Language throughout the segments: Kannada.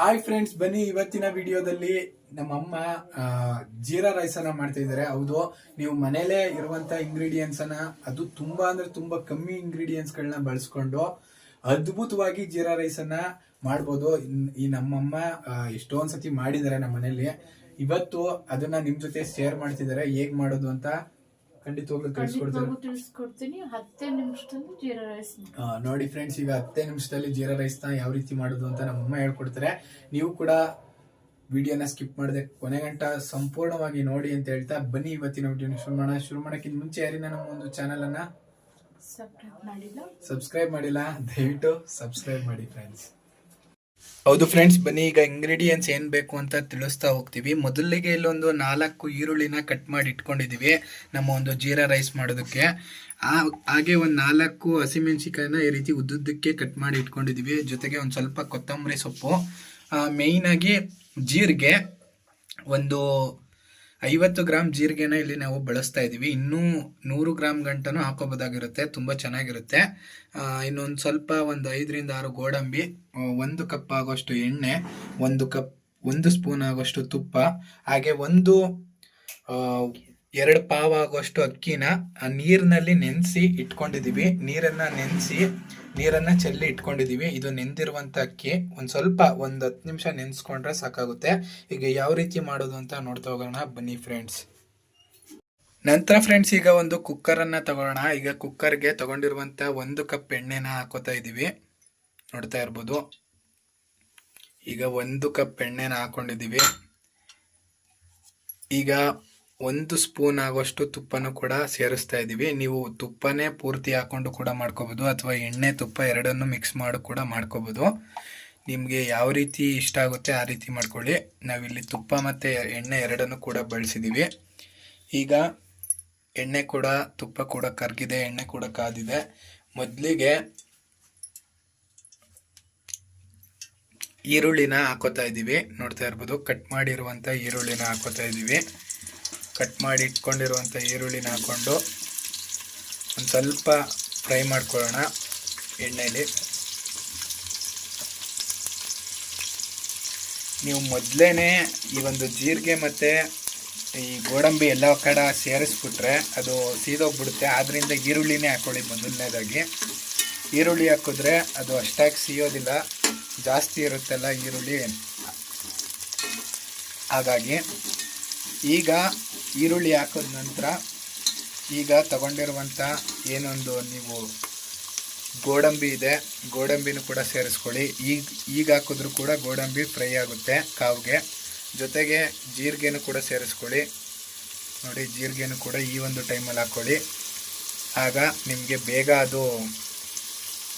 ಹಾಯ್ ಫ್ರೆಂಡ್ಸ್, ಬನ್ನಿ ಇವತ್ತಿನ ವಿಡಿಯೋದಲ್ಲಿ ನಮ್ಮಮ್ಮ ಜೀರಾ ರೈಸ್ ಅನ್ನ ಮಾಡ್ತಾ ಇದ್ದಾರೆ. ಹೌದು, ನೀವು ಮನೇಲೆ ಇರುವಂತ ಇಂಗ್ರೀಡಿಯೆಂಟ್ಸ್ ಅನ್ನ, ಅದು ತುಂಬಾ ಅಂದ್ರೆ ತುಂಬಾ ಕಮ್ಮಿ ಇಂಗ್ರೀಡಿಯೆಂಟ್ಸ್ ಗಳನ್ನ ಬಳಸ್ಕೊಂಡು ಅದ್ಭುತವಾಗಿ ಜೀರಾ ರೈಸ್ ಅನ್ನ ಮಾಡ್ಬೋದು. ಈ ನಮ್ಮಮ್ಮ ಎಷ್ಟೊಂದ್ ಸತಿ ಮಾಡಿದ್ದಾರೆ ನಮ್ಮ ಮನೇಲಿ. ಇವತ್ತು ಅದನ್ನ ನಿಮ್ ಜೊತೆ ಶೇರ್ ಮಾಡ್ತಿದ್ದಾರೆ. ಹೇಗ್ ಮಾಡೋದು ಅಂತ ಖಂಡಿತವಾಗ್ಲೂ ತಿಳಿಸ್ಕೊಡ್ತೀನಿ. 10 ನಿಮಿಷದಲ್ಲಿ ಜೀರಾ ರೈಸ್ ನೋಡಿ ಫ್ರೆಂಡ್ಸ್, ಈಗ 10 ನಿಮಿಷದಲ್ಲಿ ಜೀರಾ ರೈಸ್ ನ ಯಾವ ರೀತಿ ಮಾಡೋದು ಅಂತ ನಮ್ಮಮ್ಮ ಹೇಳ್ಕೊಡ್ತಾರೆ. ನೀವು ಕೂಡ ವಿಡಿಯೋನ ಸ್ಕಿಪ್ ಮಾಡದೆ ಕೊನೆಗಂಟ ಸಂಪೂರ್ಣವಾಗಿ ನೋಡಿ ಅಂತ ಹೇಳ್ತಾ ಬನ್ನಿ ಇವತ್ತಿನ ವಿಡಿಯೋನ ಶುರು ಮಾಡಕ್ಕಿಂತ ಮುಂಚೆ ಯಾರಿನ ನಮ್ಮ ಒಂದು ಚಾನೆಲ್ ಅನ್ನ ಸಬ್ಸ್ಕ್ರೈಬ್ ಮಾಡಿಲ್ಲ, ದಯವಿಟ್ಟು ಸಬ್ಸ್ಕ್ರೈಬ್ ಮಾಡಿ ಫ್ರೆಂಡ್ಸ್. ಹೌದು ಫ್ರೆಂಡ್ಸ್, ಬನ್ನಿ ಈಗ ಇಂಗ್ರೀಡಿಯೆಂಟ್ಸ್ ಏನ್ ಬೇಕು ಅಂತ ತಿಳಿಸ್ತಾ ಹೋಗ್ತೀವಿ. ಮೊದಲಿಗೆ ಇಲ್ಲೊಂದು 4 ಈರುಳ್ಳಿನ ಕಟ್ ಮಾಡಿ ಇಟ್ಕೊಂಡಿದೀವಿ ನಮ್ಮ ಒಂದು ಜೀರಾ ರೈಸ್ ಮಾಡೋದಕ್ಕೆ. ಹಾಗೆ ಒಂದು 4 ಹಸಿಮೆಣಸಿಕಾಯಿನ ಈ ರೀತಿ ಉದ್ದುದ್ದಕ್ಕೆ ಕಟ್ ಮಾಡಿ ಇಟ್ಕೊಂಡಿದೀವಿ. ಜೊತೆಗೆ ಒಂದು ಸ್ವಲ್ಪ ಕೊತ್ತಂಬರಿ ಸೊಪ್ಪು, ಮೇಯ್ನ್ ಆಗಿ ಜೀರಿಗೆ, ಒಂದು 50 ಗ್ರಾಮ್ ಜೀರಿಗೆನ ಇಲ್ಲಿ ನಾವು ಬಳಸ್ತಾ ಇದೀವಿ. ಇನ್ನೂ 100 ಗ್ರಾಮ್ ಗಂಟನೂ ಹಾಕೋಬೋದಾಗಿರುತ್ತೆ, ತುಂಬಾ ಚೆನ್ನಾಗಿರುತ್ತೆ. ಇನ್ನೊಂದು ಸ್ವಲ್ಪ ಒಂದು 5 ರಿಂದ 6 ಗೋಡಂಬಿ, 1 ಕಪ್ ಆಗೋಷ್ಟು ಎಣ್ಣೆ, 1 ಸ್ಪೂನ್ ಆಗೋಷ್ಟು ತುಪ್ಪ, ಹಾಗೆ 2 ಪಾವ್ ಆಗೋಷ್ಟು ಅಕ್ಕಿನ ನೀರಿನಲ್ಲಿ ನೆನೆಸಿ ಇಟ್ಕೊಂಡಿದೀವಿ. ನೀರನ್ನ ಚೆಲ್ಲಿ ಇಟ್ಕೊಂಡಿದೀವಿ. ಇದು ನೆಂದಿರುವಂತ ಅಕ್ಕಿ. ಒಂದು 10 ನಿಮಿಷ ನೆನೆಸ್ಕೊಂಡ್ರೆ ಸಾಕಾಗುತ್ತೆ. ಈಗ ಯಾವ ರೀತಿ ಮಾಡೋದು ಅಂತ ನೋಡ್ತಾ ಹೋಗೋಣ ಬನ್ನಿ ಫ್ರೆಂಡ್ಸ್. ನಂತರ ಫ್ರೆಂಡ್ಸ್, ಈಗ ಒಂದು ಕುಕ್ಕರ್ ಅನ್ನ ತಗೊಳ್ಳೋಣ. ಈಗ ಕುಕ್ಕರ್ಗೆ ತಗೊಂಡಿರುವಂತ 1 ಕಪ್ ಎಣ್ಣೆನ ಹಾಕೋತಾ ಇದೀವಿ, ನೋಡ್ತಾ ಇರ್ಬೋದು. ಈಗ 1 ಕಪ್ ಎಣ್ಣೆನ ಹಾಕೊಂಡಿದೀವಿ. ಈಗ 1 ಸ್ಪೂನ್ ಆಗೋಷ್ಟು ತುಪ್ಪನೂ ಕೂಡ ಸೇರಿಸ್ತಾ ಇದೀವಿ. ನೀವು ತುಪ್ಪನೇ ಪೂರ್ತಿ ಹಾಕೊಂಡು ಕೂಡ ಮಾಡ್ಕೋಬಹುದು, ಅಥವಾ ಎಣ್ಣೆ ತುಪ್ಪ ಎರಡನ್ನು ಮಿಕ್ಸ್ ಮಾಡಿ ಕೂಡ ಮಾಡ್ಕೋಬಹುದು. ನಿಮಗೆ ಯಾವ ರೀತಿ ಇಷ್ಟ ಆಗುತ್ತೆ ಆ ರೀತಿ ಮಾಡ್ಕೊಳ್ಳಿ. ನಾವಿಲ್ಲಿ ತುಪ್ಪ ಮತ್ತೆ ಎಣ್ಣೆ ಎರಡನ್ನು ಕೂಡ ಬಳಸಿದೀವಿ. ಈಗ ಎಣ್ಣೆ ಕೂಡ, ತುಪ್ಪ ಕೂಡ ಕರ್ಗಿದೆ, ಎಣ್ಣೆ ಕೂಡ ಕಾದಿದೆ. ಮೊದಲಿಗೆ ಈರುಳ್ಳಿನ ಹಾಕೋತಾ ಇದೀವಿ, ನೋಡ್ತಾ ಇರ್ಬೋದು. ಕಟ್ ಮಾಡಿರುವಂತ ಈರುಳ್ಳಿನ ಹಾಕೋತಾ ಇದೀವಿ. ಕಟ್ ಮಾಡಿ ಇಟ್ಕೊಂಡಿರುವಂಥ ಈರುಳ್ಳಿನ ಹಾಕೊಂಡು ಒಂದು ಸ್ವಲ್ಪ ಫ್ರೈ ಮಾಡ್ಕೊಳ್ಳೋಣ ಎಣ್ಣೆಯಲ್ಲಿ. ನೀವು ಮೊದಲೇನೆ ಈ ಒಂದು ಜೀರಿಗೆ ಮತ್ತು ಈ ಗೋಡಂಬಿ ಎಲ್ಲ ಕಡೆ ಸೇರಿಸ್ಬಿಟ್ರೆ ಅದು ಸೀದೋಗ್ಬಿಡುತ್ತೆ. ಆದ್ದರಿಂದ ಈರುಳ್ಳಿನೇ ಹಾಕೊಳ್ಳಿ ಮೊದಲನೇದಾಗಿ. ಈರುಳ್ಳಿ ಹಾಕಿದ್ರೆ ಅದು ಅಷ್ಟಾಗಿ ಸಿಯೋದಿಲ್ಲ, ಜಾಸ್ತಿ ಇರುತ್ತಲ್ಲ ಈರುಳ್ಳಿ, ಹಾಗಾಗಿ. ಈಗ ಈರುಳ್ಳಿ ಹಾಕಿದ ನಂತರ ಈಗ ತಗೊಂಡಿರುವಂಥ ಏನೊಂದು ನೀವು ಗೋಡಂಬಿ ಇದೆ, ಗೋಡಂಬಿನೂ ಕೂಡ ಸೇರಿಸ್ಕೊಳ್ಳಿ. ಈಗ ಹಾಕಿದ್ರೂ ಕೂಡ ಗೋಡಂಬಿ ಫ್ರೈ ಆಗುತ್ತೆ ಕಾವ್ಗೆ. ಜೊತೆಗೆ ಜೀರಿಗೆನೂ ಕೂಡ ಸೇರಿಸ್ಕೊಳ್ಳಿ. ನೋಡಿ, ಜೀರಿಗೆನೂ ಕೂಡ ಈ ಒಂದು ಟೈಮಲ್ಲಿ ಹಾಕ್ಕೊಳ್ಳಿ, ಆಗ ನಿಮಗೆ ಬೇಗ ಅದು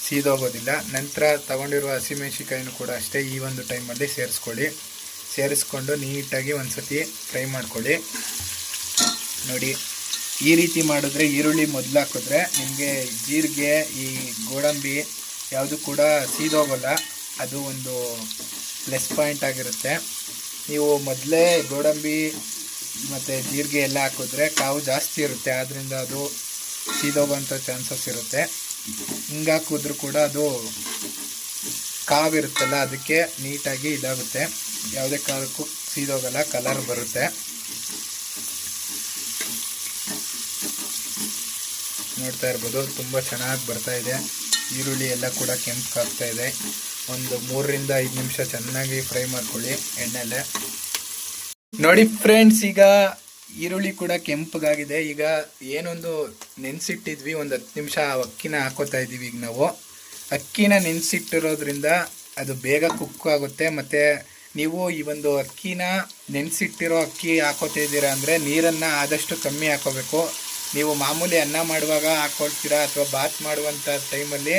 ಸೀದೋಗೋದಿಲ್ಲ. ನಂತರ ತಗೊಂಡಿರುವ ಹಸಿಮೆಣಸಿಕಾಯಿನೂ ಕೂಡ ಅಷ್ಟೇ ಈ ಒಂದು ಟೈಮಲ್ಲಿ ಸೇರಿಸ್ಕೊಂಡು ನೀಟಾಗಿ ಒಂದ್ಸತಿ ಫ್ರೈ ಮಾಡ್ಕೊಳ್ಳಿ. ನೋಡಿ, ಈ ರೀತಿ ಮಾಡಿದ್ರೆ, ಈರುಳ್ಳಿ ಮೊದಲು ಹಾಕಿದ್ರೆ ನಿಮಗೆ ಜೀರಿಗೆ, ಈ ಗೋಡಂಬಿ ಯಾವುದು ಕೂಡ ಸೀದೋಗಲ್ಲ. ಅದು ಒಂದು ಪ್ಲಸ್ ಪಾಯಿಂಟ್ ಆಗಿರುತ್ತೆ. ನೀವು ಮೊದಲೇ ಗೋಡಂಬಿ ಮತ್ತು ಜೀರಿಗೆ ಎಲ್ಲ ಹಾಕಿದ್ರೆ ಕಾವು ಜಾಸ್ತಿ ಇರುತ್ತೆ, ಆದ್ದರಿಂದ ಅದು ಸೀದೋಗೋಂಥ ಚಾನ್ಸಸ್ ಇರುತ್ತೆ. ಹಿಂಗೆ ಹಾಕಿದ್ರೂ ಕೂಡ ಅದು ಕಾವಿರುತ್ತಲ್ಲ, ಅದಕ್ಕೆ ನೀಟಾಗಿ ಇದಾಗುತ್ತೆ, ಯಾವುದೇ ಕಾಲಕ್ಕೂ ಸೀದೋಗಲ್ಲ, ಕಲರ್ ಬರುತ್ತೆ. ನೋಡ್ತಾ ಇರ್ಬೋದು, ತುಂಬ ಚೆನ್ನಾಗಿ ಬರ್ತಾ ಇದೆ. ಈರುಳ್ಳಿ ಎಲ್ಲ ಕೂಡ ಕೆಂಪಾಗ್ತಾ ಇದೆ. ಒಂದು 3 ರಿಂದ 5 ನಿಮಿಷ ಚೆನ್ನಾಗಿ ಫ್ರೈ ಮಾಡ್ಕೊಳ್ಳಿ ಎಣ್ಣೆಲೆ. ನೋಡಿ ಫ್ರೆಂಡ್ಸ್, ಈಗ ಈರುಳ್ಳಿ ಕೂಡ ಕೆಂಪಗಾಗಿದೆ. ಈಗ ಏನೊಂದು ನೆನೆಸಿಟ್ಟಿದ್ವಿ, ಒಂದು 10 ನಿಮಿಷ ಅಕ್ಕಿನ ಹಾಕೋತಾ ಇದ್ದೀವಿ. ಈಗ ನಾವು ಅಕ್ಕಿನ ನೆನೆಸಿಟ್ಟಿರೋದ್ರಿಂದ ಅದು ಬೇಗ ಕುಕ್ ಆಗುತ್ತೆ. ಮತ್ತು ನೀವು ಈ ಒಂದು ಅಕ್ಕಿನ ನೆನೆಸಿಟ್ಟಿರೋ ಅಕ್ಕಿ ಹಾಕೋತಾ ಇದ್ದೀರಾ ಅಂದರೆ ನೀರನ್ನು ಆದಷ್ಟು ಕಮ್ಮಿ ಹಾಕೋಬೇಕು. ನೀವು ಮಾಮೂಲಿ ಅನ್ನ ಮಾಡುವಾಗ ಹಾಕ್ಕೊಳ್ತೀರಾ, ಅಥವಾ ಬಾತ್ ಮಾಡುವಂಥ ಟೈಮಲ್ಲಿ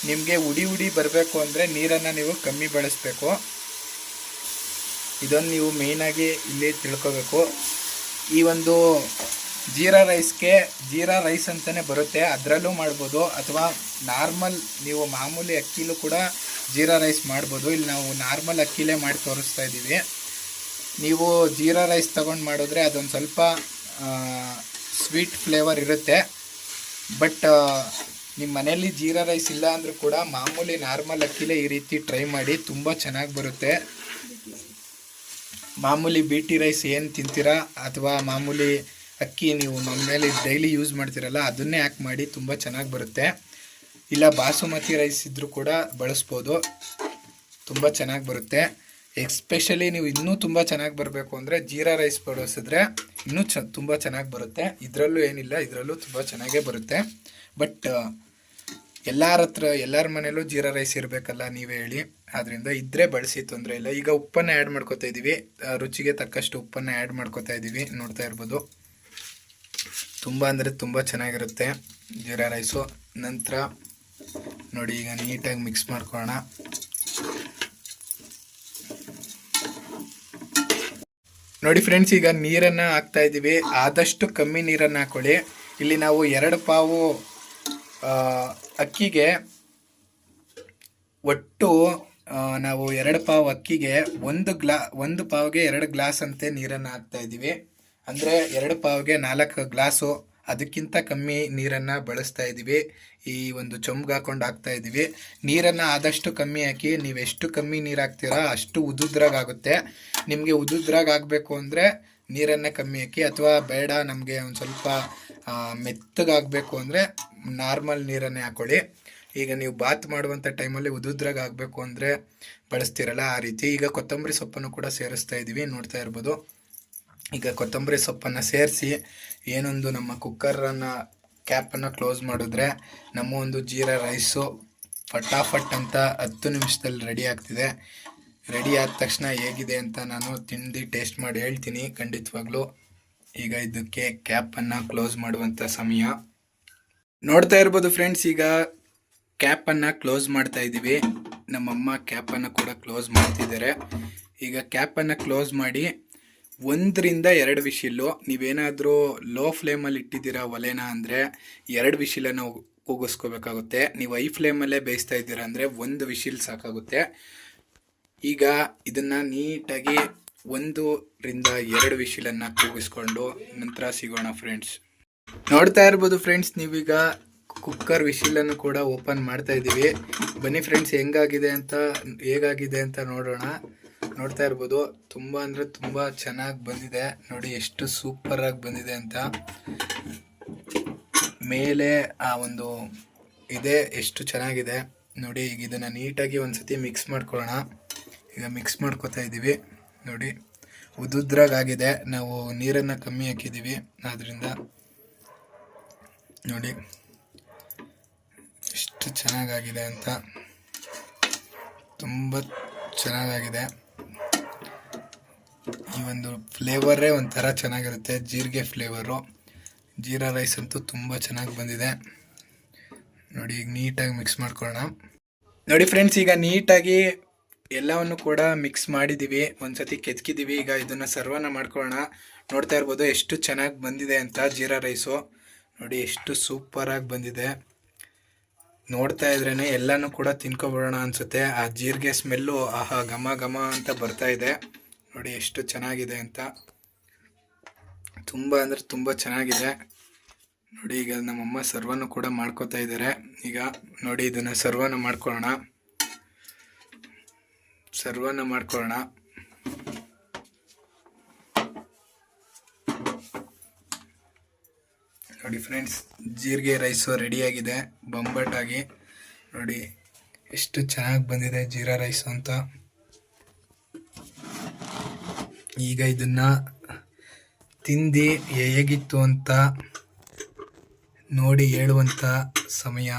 ನಿಮಗೆ ಉಡಿ ಬರಬೇಕು ಅಂದರೆ ನೀರನ್ನು ನೀವು ಕಮ್ಮಿ ಬಳಸಬೇಕು. ಇದನ್ನು ನೀವು ಮೇಯ್ನಾಗಿ ಇಲ್ಲಿ ತಿಳ್ಕೋಬೇಕು. ಈ ಒಂದು ಜೀರಾ ರೈಸ್ಗೆ ಜೀರಾ ರೈಸ್ ಅಂತಲೇ ಬರುತ್ತೆ, ಅದರಲ್ಲೂ ಮಾಡ್ಬೋದು, ಅಥವಾ ನಾರ್ಮಲ್ ನೀವು ಮಾಮೂಲಿ ಅಕ್ಕಿಲೂ ಕೂಡ ಜೀರಾ ರೈಸ್ ಮಾಡ್ಬೋದು. ಇಲ್ಲಿ ನಾವು ನಾರ್ಮಲ್ ಅಕ್ಕಿಲೇ ಮಾಡಿ ತೋರಿಸ್ತಾ ಇದ್ದೀವಿ. ನೀವು ಜೀರಾ ರೈಸ್ ತೊಗೊಂಡು ಮಾಡಿದ್ರೆ ಅದೊಂದು ಸ್ವಲ್ಪ ಸ್ವೀಟ್ ಫ್ಲೇವರ್ ಇರುತ್ತೆ. ಬಟ್ ನಿಮ್ಮ ಮನೆಯಲ್ಲಿ ಜೀರಾ ರೈಸ್ ಇಲ್ಲ ಅಂದರೂ ಕೂಡ ಮಾಮೂಲಿ ನಾರ್ಮಲ್ ಅಕ್ಕಿಲೇ ಈ ರೀತಿ ಟ್ರೈ ಮಾಡಿ, ತುಂಬ ಚೆನ್ನಾಗಿ ಬರುತ್ತೆ. ಮಾಮೂಲಿ BT ರೈಸ್ ಏನು ತಿಂತೀರಾ ಅಥವಾ ಮಾಮೂಲಿ ಅಕ್ಕಿ ನೀವು ಮನೇಲಿ ಡೈಲಿ ಯೂಸ್ ಮಾಡ್ತೀರಲ್ಲ ಅದನ್ನೇ ಹಾಕಿ ಮಾಡಿ, ತುಂಬ ಚೆನ್ನಾಗಿ ಬರುತ್ತೆ. ಇಲ್ಲ ಬಾಸುಮತಿ ರೈಸ್ ಇದ್ದರೂ ಕೂಡ ಬಳಸ್ಬೋದು, ತುಂಬ ಚೆನ್ನಾಗಿ ಬರುತ್ತೆ. ಎಸ್ಪೆಷಲಿ ನೀವು ಇನ್ನೂ ತುಂಬ ಚೆನ್ನಾಗಿ ಬರಬೇಕು ಅಂದರೆ ಜೀರಾ ರೈಸ್ ಬಳಸಿದ್ರೆ ಇನ್ನೂ ತುಂಬ ಚೆನ್ನಾಗಿ ಬರುತ್ತೆ. ಇದರಲ್ಲೂ ಏನಿಲ್ಲ, ಇದರಲ್ಲೂ ತುಂಬ ಚೆನ್ನಾಗೇ ಬರುತ್ತೆ. ಬಟ್ ಎಲ್ಲರ ಮನೇಲೂ ಜೀರಾ ರೈಸ್ ಇರಬೇಕಲ್ಲ, ನೀವೇ ಹೇಳಿ. ಆದ್ದರಿಂದ ಇದ್ದರೆ ಬಳಸಿ, ತೊಂದರೆ ಇಲ್ಲ. ಈಗ ಉಪ್ಪನ್ನು ಆ್ಯಡ್ ಮಾಡ್ಕೊತಾ ಇದ್ದೀವಿ, ರುಚಿಗೆ ತಕ್ಕಷ್ಟು ಉಪ್ಪನ್ನು ಆ್ಯಡ್ ಮಾಡ್ಕೊತಾ ಇದ್ದೀವಿ, ನೋಡ್ತಾ ಇರ್ಬೋದು. ತುಂಬ ಅಂದರೆ ತುಂಬ ಚೆನ್ನಾಗಿರುತ್ತೆ ಜೀರಾ ರೈಸು. ನಂತರ ನೋಡಿ, ಈಗ ನೀಟಾಗಿ ಮಿಕ್ಸ್ ಮಾಡ್ಕೊಳ್ಳೋಣ. ನೋಡಿ ಫ್ರೆಂಡ್ಸ್, ಈಗ ನೀರನ್ನು ಹಾಕ್ತಾ ಇದ್ದೀವಿ. ಆದಷ್ಟು ಕಮ್ಮಿ ನೀರನ್ನು ಹಾಕೊಳ್ಳಿ. ಇಲ್ಲಿ ನಾವು 2 ಪಾವು ಅಕ್ಕಿಗೆ ಒಟ್ಟು ನಾವು 2 ಪಾವು ಅಕ್ಕಿಗೆ 1 ಪಾವ್ಗೆ 2 ಗ್ಲಾಸ್ ಅಂತೆ ನೀರನ್ನು ಹಾಕ್ತಾ ಇದ್ದೀವಿ. ಅಂದರೆ 2 ಪಾವ್ಗೆ 4 ಗ್ಲಾಸು, ಅದಕ್ಕಿಂತ ಕಮ್ಮಿ ನೀರನ್ನು ಬಳಸ್ತಾ ಇದ್ದೀವಿ. ಈ ಒಂದು ಚೊಂಬ್ಗೆ ಹಾಕೊಂಡು ಹಾಕ್ತಾ ಇದ್ದೀವಿ. ನೀರನ್ನು ಆದಷ್ಟು ಕಮ್ಮಿ ಹಾಕಿ. ನೀವು ಎಷ್ಟು ಕಮ್ಮಿ ನೀರು ಹಾಕ್ತೀರಾ ಅಷ್ಟು ಉದುದ್ರಾಗುತ್ತೆ. ನಿಮಗೆ ಉದುದ್ರಾಗ ಆಗಬೇಕು ಅಂದರೆ ನೀರನ್ನು ಕಮ್ಮಿ ಹಾಕಿ, ಅಥವಾ ಬೇಡ ನಮಗೆ ಒಂದು ಸ್ವಲ್ಪ ಮೆತ್ತಗಾಗಬೇಕು ಅಂದರೆ ನಾರ್ಮಲ್ ನೀರನ್ನೇ ಹಾಕೊಳ್ಳಿ. ಈಗ ನೀವು ಬಾತ್ ಮಾಡುವಂಥ ಟೈಮಲ್ಲಿ ಉದುದ್ರಾಗ ಆಗಬೇಕು ಅಂದರೆ ಬಳಸ್ತೀರಲ್ಲ ಆ ರೀತಿ. ಈಗ ಕೊತ್ತಂಬರಿ ಸೊಪ್ಪನ್ನು ಕೂಡ ಸೇರಿಸ್ತಾ ಇದ್ದೀವಿ, ನೋಡ್ತಾ ಇರ್ಬೋದು. ಈಗ ಕೊತ್ತಂಬರಿ ಸೊಪ್ಪನ್ನು ಸೇರಿಸಿ ಏನೊಂದು ನಮ್ಮ ಕುಕ್ಕರನ್ನು ಕ್ಯಾಪನ್ನು ಕ್ಲೋಸ್ ಮಾಡಿದ್ರೆ ನಮ್ಮ ಒಂದು ಜೀರಾ ರೈಸು ಫಟಾಫಟ್ ಅಂತ 10 ನಿಮಿಷದಲ್ಲಿ ರೆಡಿ ಆಗ್ತಿದೆ. ರೆಡಿ ಆದ ತಕ್ಷಣ ಹೇಗಿದೆ ಅಂತ ನಾನು ತಿಂದು ಟೇಸ್ಟ್ ಮಾಡಿ ಹೇಳ್ತೀನಿ ಖಂಡಿತವಾಗ್ಲೂ. ಈಗ ಇದಕ್ಕೆ ಕ್ಯಾಪನ್ನು ಕ್ಲೋಸ್ ಮಾಡುವಂಥ ಸಮಯ. ನೋಡ್ತಾ ಇರ್ಬೋದು ಫ್ರೆಂಡ್ಸ್, ಈಗ ಕ್ಯಾಪನ್ನು ಕ್ಲೋಸ್ ಮಾಡ್ತಾ ಇದ್ದೀವಿ. ನಮ್ಮಮ್ಮ ಕ್ಯಾಪನ್ನು ಕೂಡ ಕ್ಲೋಸ್ ಮಾಡ್ತಿದ್ದಾರೆ. ಈಗ ಕ್ಯಾಪನ್ನು ಕ್ಲೋಸ್ ಮಾಡಿ 1 ರಿಂದ 2 ವಿಶಿಲ್ಲು. ನೀವೇನಾದರೂ ಲೋ ಫ್ಲೇಮಲ್ಲಿ ಇಟ್ಟಿದ್ದೀರಾ ಒಲೆನ ಅಂದರೆ 2 ವಿಶಿಲನ್ನು ಕೂಗಿಸ್ಕೋಬೇಕಾಗುತ್ತೆ. ನೀವು ಹೈ ಫ್ಲೇಮಲ್ಲೇ ಬೇಯಿಸ್ತಾ ಇದ್ದೀರಾ ಅಂದರೆ 1 ವಿಶಿಲ್ ಸಾಕಾಗುತ್ತೆ. ಈಗ ಇದನ್ನು ನೀಟಾಗಿ 1 ರಿಂದ 2 ವಿಶಿಲನ್ನು ಕೂಗಿಸ್ಕೊಂಡು ನಂತರ ಸಿಗೋಣ ಫ್ರೆಂಡ್ಸ್. ನೋಡ್ತಾ ಇರ್ಬೋದು ಫ್ರೆಂಡ್ಸ್, ನೀವೀಗ ಕುಕ್ಕರ್ ವಿಶಿಲನ್ನು ಕೂಡ ಓಪನ್ ಮಾಡ್ತಾ ಇದ್ದೀವಿ. ಬನ್ನಿ ಫ್ರೆಂಡ್ಸ್, ಹೇಗಾಗಿದೆ ಅಂತ ನೋಡೋಣ. ನೋಡ್ತಾ ಇರ್ಬೋದು, ತುಂಬ ಅಂದರೆ ತುಂಬ ಚೆನ್ನಾಗಿ ಬಂದಿದೆ. ನೋಡಿ ಎಷ್ಟು ಸೂಪರಾಗಿ ಬಂದಿದೆ ಅಂತ. ಮೇಲೆ ಆ ಒಂದು ಇದೆ ಎಷ್ಟು ಚೆನ್ನಾಗಿದೆ ನೋಡಿ. ಈಗ ಇದನ್ನು ನೀಟಾಗಿ ಒಂದ್ಸತಿ ಮಿಕ್ಸ್ ಮಾಡ್ಕೊಳ್ಳೋಣ. ಈಗ ಮಿಕ್ಸ್ ಮಾಡ್ಕೊತಾ ಇದ್ದೀವಿ. ನೋಡಿ ಉದುದ್ರಾಗಿದೆ, ನಾವು ನೀರನ್ನು ಕಮ್ಮಿ ಹಾಕಿದ್ದೀವಿ ಆದ್ದರಿಂದ. ನೋಡಿ ಎಷ್ಟು ಚೆನ್ನಾಗಾಗಿದೆ ಅಂತ, ತುಂಬ ಚೆನ್ನಾಗಾಗಿದೆ. ಈ ಒಂದು ಫ್ಲೇವರೇ ಒಂಥರ ಚೆನ್ನಾಗಿರುತ್ತೆ, ಜೀರಿಗೆ ಫ್ಲೇವರು. ಜೀರಾ ರೈಸ್ ಅಂತೂ ತುಂಬ ಚೆನ್ನಾಗಿ ಬಂದಿದೆ. ನೋಡಿ ಈಗ ನೀಟಾಗಿ ಮಿಕ್ಸ್ ಮಾಡ್ಕೊಳ್ಳೋಣ. ನೋಡಿ ಫ್ರೆಂಡ್ಸ್, ಈಗ ನೀಟಾಗಿ ಎಲ್ಲವನ್ನು ಕೂಡ ಮಿಕ್ಸ್ ಮಾಡಿದ್ದೀವಿ, ಒಂದ್ಸತಿ ಕೆತ್ಕಿದ್ದೀವಿ. ಈಗ ಇದನ್ನು ಸರ್ವನ್ನ ಮಾಡ್ಕೊಳ್ಳೋಣ. ನೋಡ್ತಾ ಇರ್ಬೋದು ಎಷ್ಟು ಚೆನ್ನಾಗಿ ಬಂದಿದೆ ಅಂತ ಜೀರಾ ರೈಸು. ನೋಡಿ ಎಷ್ಟು ಸೂಪರಾಗಿ ಬಂದಿದೆ. ನೋಡ್ತಾ ಇದ್ರೇ ಎಲ್ಲನೂ ಕೂಡ ತಿನ್ಕೊಬಿಡೋಣ ಅನಿಸುತ್ತೆ. ಆ ಜೀರಿಗೆ ಸ್ಮೆಲ್ಲು ಆಹಾ ಘಮ ಘಮ ಅಂತ ಬರ್ತಾ ಇದೆ. ನೋಡಿ ಎಷ್ಟು ಚೆನ್ನಾಗಿದೆ ಅಂತ, ತುಂಬ ಅಂದರೆ ತುಂಬ ಚೆನ್ನಾಗಿದೆ. ನೋಡಿ ಈಗ ನಮ್ಮಮ್ಮ ಸರ್ವನ್ನು ಕೂಡ ಮಾಡ್ಕೋತಾ ಇದ್ದಾರೆ. ಈಗ ನೋಡಿ ಇದನ್ನು ಸರ್ವನ್ನ ಮಾಡ್ಕೊಳ್ಳೋಣ. ನೋಡಿ ಫ್ರೆಂಡ್ಸ್, ಜೀರಿಗೆ ರೈಸು ರೆಡಿಯಾಗಿದೆ ಬೊಂಬಾಟಾಗಿ. ನೋಡಿ ಎಷ್ಟು ಚೆನ್ನಾಗಿ ಬಂದಿದೆ ಜೀರಾ ರೈಸು ಅಂತ. ಈಗ ಇದನ್ನು ತಿಂದು ಹೇಗಿತ್ತು ಅಂತ ನೋಡಿ ಹೇಳುವಂಥ ಸಮಯ,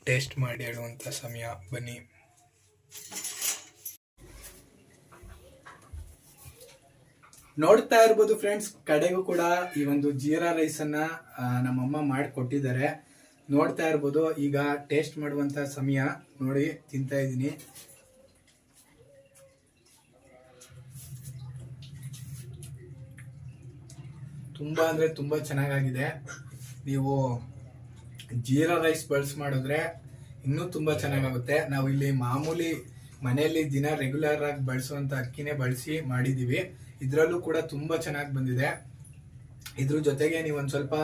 ಟೇಸ್ಟ್ ಮಾಡಿ ಹೇಳುವಂಥ ಸಮಯ. ಬನ್ನಿ. ನೋಡ್ತಾ ಇರ್ಬೋದು ಫ್ರೆಂಡ್ಸ್, ಕಡೆಗೂ ಕೂಡ ಈ ಒಂದು ಜೀರಾ ರೈಸನ್ನು ನಮ್ಮಮ್ಮ ಮಾಡಿಕೊಟ್ಟಿದ್ದಾರೆ. ನೋಡ್ತಾ ಇರ್ಬೋದು. ಈಗ ಟೇಸ್ಟ್ ಮಾಡುವಂಥ ಸಮಯ. ನೋಡಿ ತಿಂತಾ ಇದ್ದೀನಿ. ತುಂಬ ಅಂದರೆ ತುಂಬ ಚೆನ್ನಾಗಾಗಿದೆ. ನೀವು ಜೀರಾ ರೈಸ್ ಬಳಸಿ ಮಾಡಿದ್ರೆ ಇನ್ನೂ ತುಂಬ ಚೆನ್ನಾಗಾಗುತ್ತೆ. ನಾವು ಇಲ್ಲಿ ಮಾಮೂಲಿ ಮನೆಯಲ್ಲಿ ದಿನ ರೆಗ್ಯುಲರ್ ಆಗಿ ಬಳಸುವಂಥ ಅಕ್ಕಿನೇ ಬಳಸಿ ಮಾಡಿದ್ದೀವಿ. ಇದರಲ್ಲೂ ಕೂಡ ತುಂಬ ಚೆನ್ನಾಗಿ ಬಂದಿದೆ. ಇದ್ರ ಜೊತೆಗೆ ನೀವು ಒಂದ್ ಸ್ವಲ್ಪ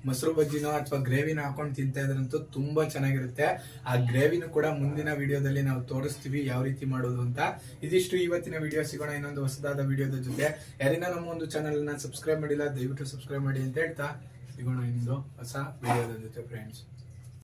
ಮೊಸರು ಬಜ್ಜಿನೋ ಅಥವಾ ಗ್ರೇವಿನ ಹಾಕೊಂಡು ತಿಂತಾ ಇದ್ರಂತೂ ತುಂಬಾ ಚೆನ್ನಾಗಿರುತ್ತೆ. ಆ ಗ್ರೇವಿನೂ ಕೂಡ ಮುಂದಿನ ವಿಡಿಯೋದಲ್ಲಿ ನಾವು ತೋರಿಸ್ತೀವಿ ಯಾವ ರೀತಿ ಮಾಡೋದು ಅಂತ. ಇದಿಷ್ಟು ಇವತ್ತಿನ ವಿಡಿಯೋ. ಸಿಗೋಣ ಇನ್ನೊಂದು ಹೊಸದಾದ ವಿಡಿಯೋದ ಜೊತೆ. ಯಾರಿನ ನಮ್ಮ ಒಂದು ಚಾನಲ್ ನ ಸಬ್ಸ್ಕ್ರೈಬ್ ಮಾಡಿಲ್ಲ ದಯವಿಟ್ಟು ಸಬ್ಸ್ಕ್ರೈಬ್ ಮಾಡಿ ಅಂತ ಹೇಳ್ತಾ ಸಿಗೋಣ ಇನ್ನೊಂದು ಹೊಸ ವಿಡಿಯೋದ ಜೊತೆ ಫ್ರೆಂಡ್ಸ್.